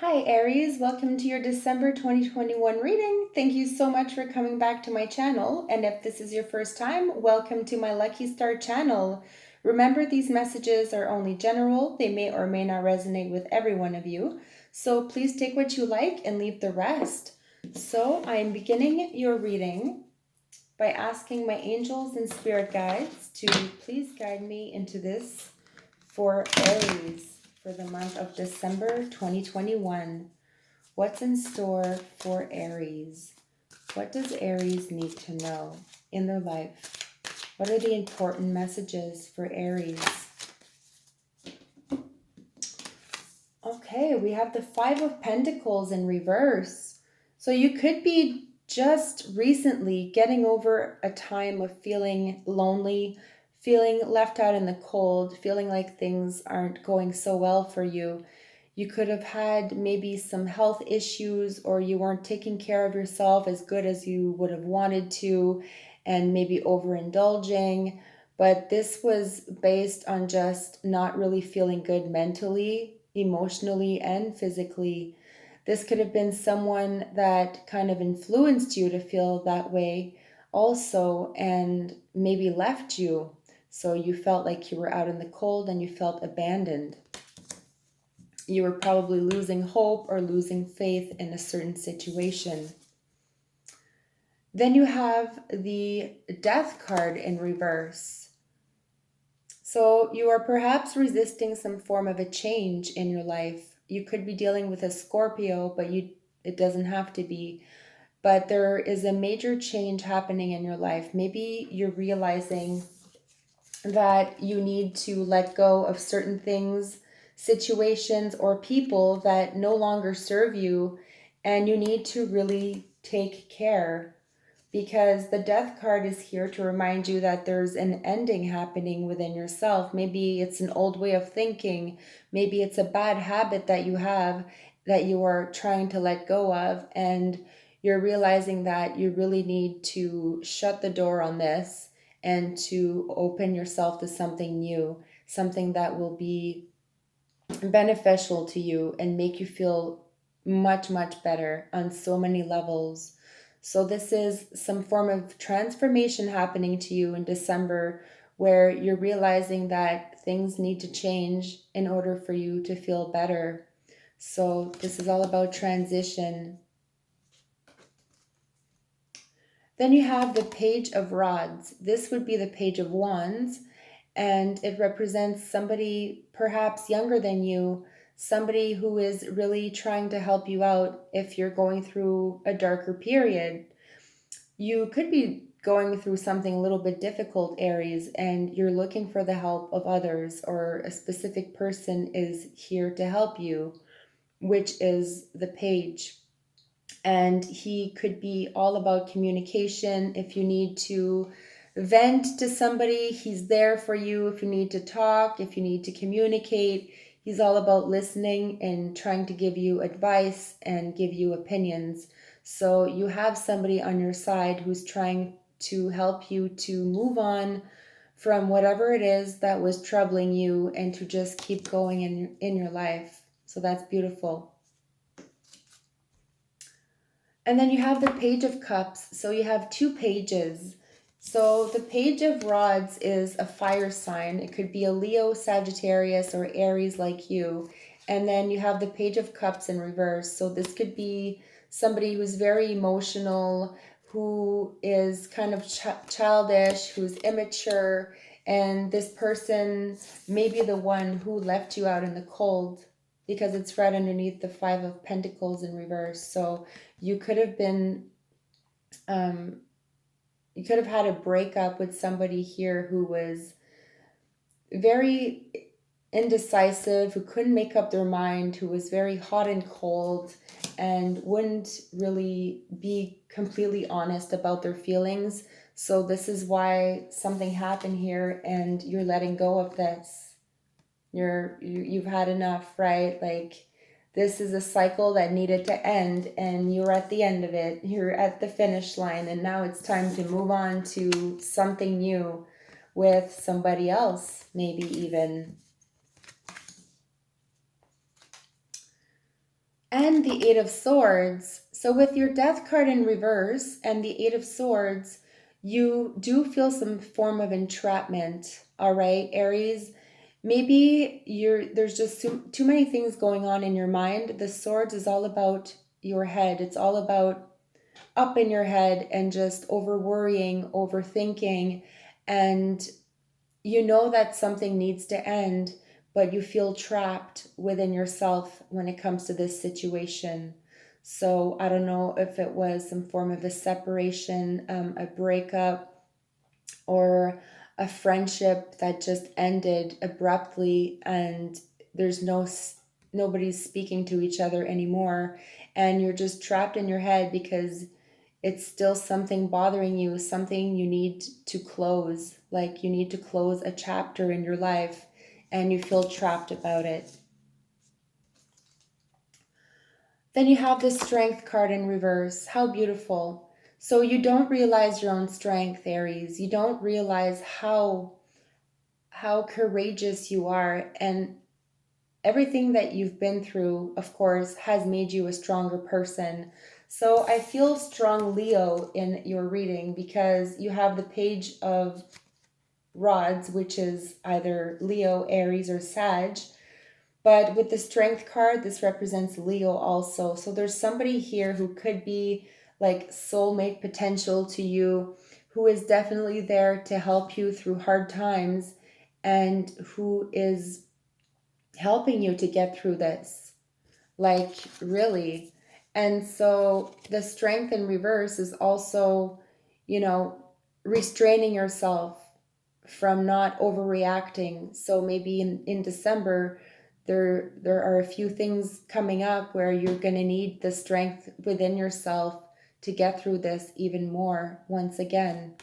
Hi, Aries. Welcome to your December 2021 reading. Thank you so much for coming back to my channel. And if this is your first time, welcome to my Lucky Star channel. Remember, these messages are only general. They may or may not resonate with every one of you. So please take what you like and leave the rest. So I'm beginning your reading by asking my angels and spirit guides to please guide me into this for Aries for the month of December 2021. What's in store for Aries? What does Aries need to know in their life? What are the important messages for Aries? Okay, we have the Five of Pentacles in reverse. So you could be just recently getting over a time of feeling lonely, feeling left out in the cold, feeling like things aren't going so well for you. You could have had maybe some health issues, or you weren't taking care of yourself as good as you would have wanted to, and maybe overindulging. But this was based on just not really feeling good mentally, emotionally, and physically. This could have been someone that kind of influenced you to feel that way also, and maybe left you. So you felt like you were out in the cold and you felt abandoned. You were probably losing hope or losing faith in a certain situation. Then you have the Death card in reverse. So you are perhaps resisting some form of a change in your life. You could be dealing with a Scorpio, but it doesn't have to be. But there is a major change happening in your life. Maybe you're realizing that you need to let go of certain things, situations, or people that no longer serve you, and you need to really take care because the Death card is here to remind you that there's an ending happening within yourself. Maybe it's an old way of thinking, maybe it's a bad habit that you have that you are trying to let go of, and you're realizing that you really need to shut the door on this and to open yourself to something new, something that will be beneficial to you and make you feel much, much better on so many levels. So, this is some form of transformation happening to you in December where you're realizing that things need to change in order for you to feel better. So, this is all about transition. Then you have the Page of Rods. This would be the Page of Wands, and it represents somebody perhaps younger than you, somebody who is really trying to help you out if you're going through a darker period. You could be going through something a little bit difficult, Aries, and you're looking for the help of others, or a specific person is here to help you, which is the Page. And he could be all about communication. If you need to vent to somebody, he's there for you. If you need to talk, if you need to communicate, he's all about listening and trying to give you advice and give you opinions. So you have somebody on your side who's trying to help you to move on from whatever it is that was troubling you and to just keep going in your life. So that's beautiful. And then you have the Page of Cups. So you have two pages. So the Page of Rods is a fire sign. It could be a Leo, Sagittarius, or Aries like you. And then you have the Page of Cups in reverse. So this could be somebody who's very emotional, who is kind of childish, who's immature. And this person may be the one who left you out in the cold because it's right underneath the Five of Pentacles in reverse. So you could have been you could have had a breakup with somebody here who was very indecisive, who couldn't make up their mind, who was very hot and cold and wouldn't really be completely honest about their feelings. So this is why something happened here and you're letting go of this. You've had enough, right? Like, this is a cycle that needed to end and you're at the end of it. You're at the finish line and now it's time to move on to something new with somebody else, maybe even. then the Eight of Swords. So, with your Death card in reverse and the Eight of Swords, you do feel some form of entrapment. All right, Aries. Maybe there's just too many things going on in your mind. The Swords is all about your head. It's all about up in your head and just over worrying, overthinking, and you know that something needs to end, but you feel trapped within yourself when it comes to this situation. So I don't know if it was some form of a separation, a breakup, or a friendship that just ended abruptly, and there's nobody's speaking to each other anymore, and you're just trapped in your head because it's still something bothering you, something you need to close. Like you need to close a chapter in your life and you feel trapped about it. Then you have the Strength card in reverse. How beautiful. So you don't realize your own strength, Aries. You don't realize how courageous you are, and everything that you've been through, of course, has made you a stronger person. So I feel strong Leo in your reading because you have the Page of Rods, which is either Leo, Aries, or Sag. But with the Strength card, this represents Leo also. So there's somebody here who could be like soulmate potential to you, who is definitely there to help you through hard times and who is helping you to get through this. Like, really. And so the Strength in reverse is also, you know, restraining yourself from not overreacting. So maybe in December, there are a few things coming up where you're going to need the strength within yourself to get through this even more once again.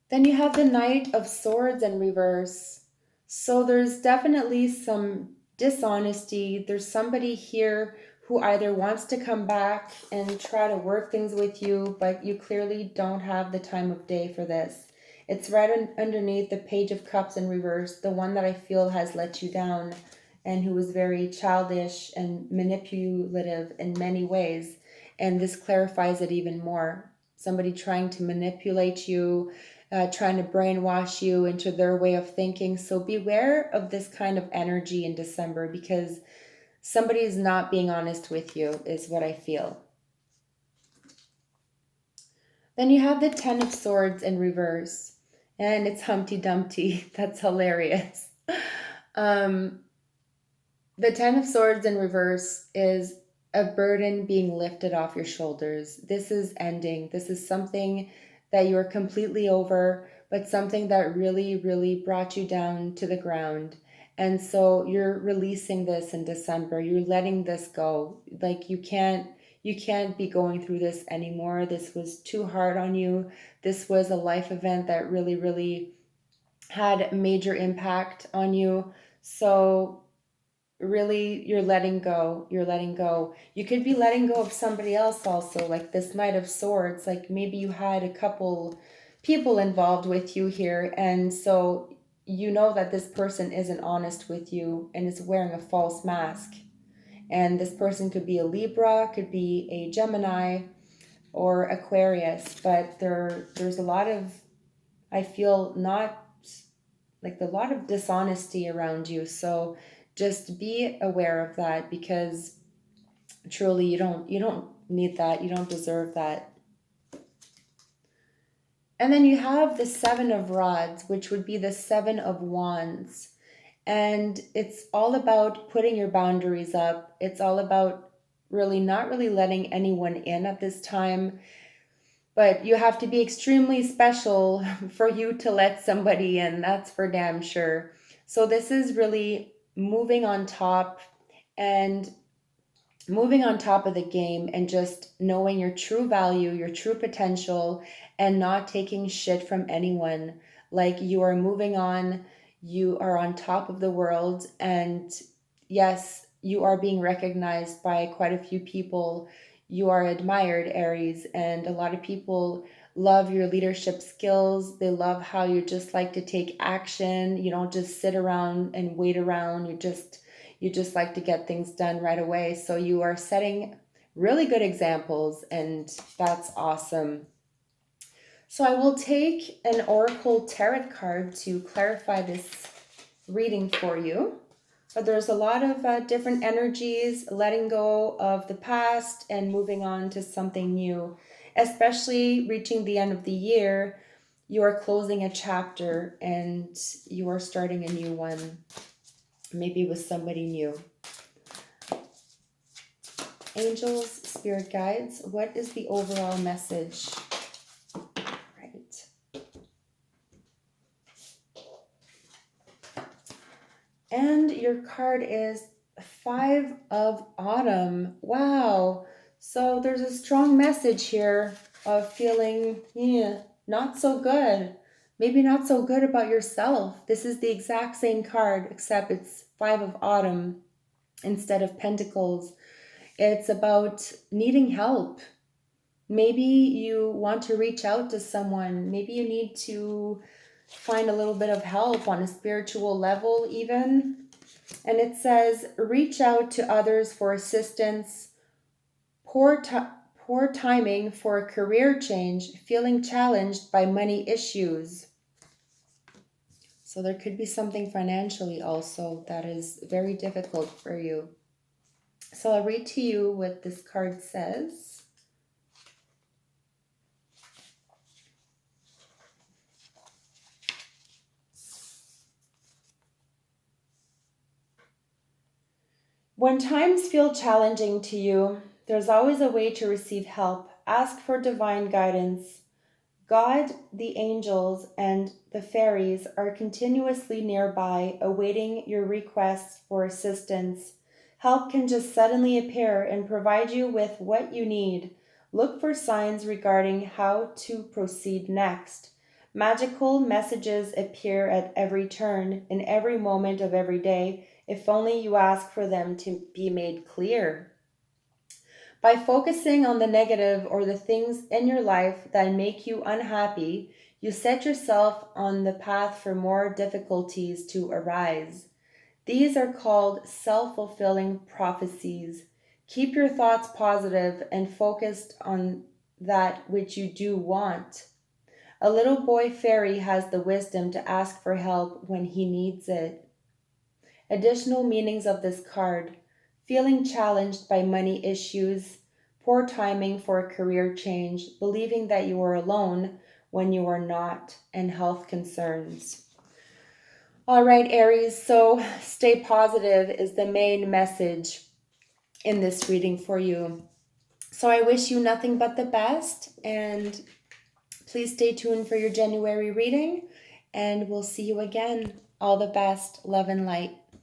Then you have the Knight of Swords in reverse. So there's definitely some dishonesty. There's somebody here who either wants to come back and try to work things with you, but you clearly don't have the time of day for this. It's right underneath the Page of Cups in reverse, the one that I feel has let you down and who was very childish and manipulative in many ways. And this clarifies it even more. Somebody trying to manipulate you, trying to brainwash you into their way of thinking. So beware of this kind of energy in December because somebody is not being honest with you, is what I feel. Then you have the Ten of Swords in reverse, and it's Humpty Dumpty. That's hilarious. Um, the Ten of Swords in reverse is a burden being lifted off your shoulders. This is ending. This is something that you are completely over, but something that really, really brought you down to the ground. And so you're releasing this in December. You're letting this go. Like you can't be going through this anymore. This was too hard on you. This was a life event that really, really had major impact on you. So really you're letting go. You could be letting go of somebody else also, like this Knight of Swords. Like maybe you had a couple people involved with you here, and so you know that this person isn't honest with you and is wearing a false mask. And this person could be a Libra, could be a Gemini or Aquarius, but there's a lot of, I feel, not like a lot of dishonesty around you. So just be aware of that because truly you don't need that. You don't deserve that. And then you have the Seven of Rods, which would be the Seven of Wands. And it's all about putting your boundaries up. It's all about really not really letting anyone in at this time, but you have to be extremely special for you to let somebody in. That's for damn sure. So this is really and moving on top of the game and just knowing your true value, your true potential, and not taking shit from anyone. Like you are moving on, you are on top of the world, and yes, you are being recognized by quite a few people. You are admired, Aries, and a lot of people love your leadership skills. They love how you just like to take action. You don't just sit around and wait around. you just like to get things done right away. So you are setting really good examples, and that's awesome. So I will take an Oracle Tarot card to clarify this reading for you. But there's a lot of different energies, letting go of the past and moving on to something new, especially reaching the end of the year. You are closing a chapter and you are starting a new one, maybe with somebody new. Angels, spirit guides, what is the overall message? Right. And your card is Five of Autumn. Wow. So there's a strong message here of feeling, not so good. Maybe not so good about yourself. This is the exact same card, except it's Five of Autumn instead of Pentacles. It's about needing help. Maybe you want to reach out to someone. Maybe you need to find a little bit of help on a spiritual level, even. And it says, reach out to others for assistance, poor timing for a career change, feeling challenged by money issues. So there could be something financially also that is very difficult for you. So I'll read to you what this card says. When times feel challenging to you, there's always a way to receive help. Ask for divine guidance. God, the angels, and the fairies are continuously nearby, awaiting your requests for assistance. Help can just suddenly appear and provide you with what you need. Look for signs regarding how to proceed next. Magical messages appear at every turn, in every moment of every day, if only you ask for them to be made clear. By focusing on the negative or the things in your life that make you unhappy, you set yourself on the path for more difficulties to arise. These are called self-fulfilling prophecies. Keep your thoughts positive and focused on that which you do want. A little boy fairy has the wisdom to ask for help when he needs it. Additional meanings of this card: feeling challenged by money issues, poor timing for a career change, believing that you are alone when you are not, and health concerns. All right, Aries, so stay positive is the main message in this reading for you. So I wish you nothing but the best, and please stay tuned for your January reading, and we'll see you again. All the best, love and light.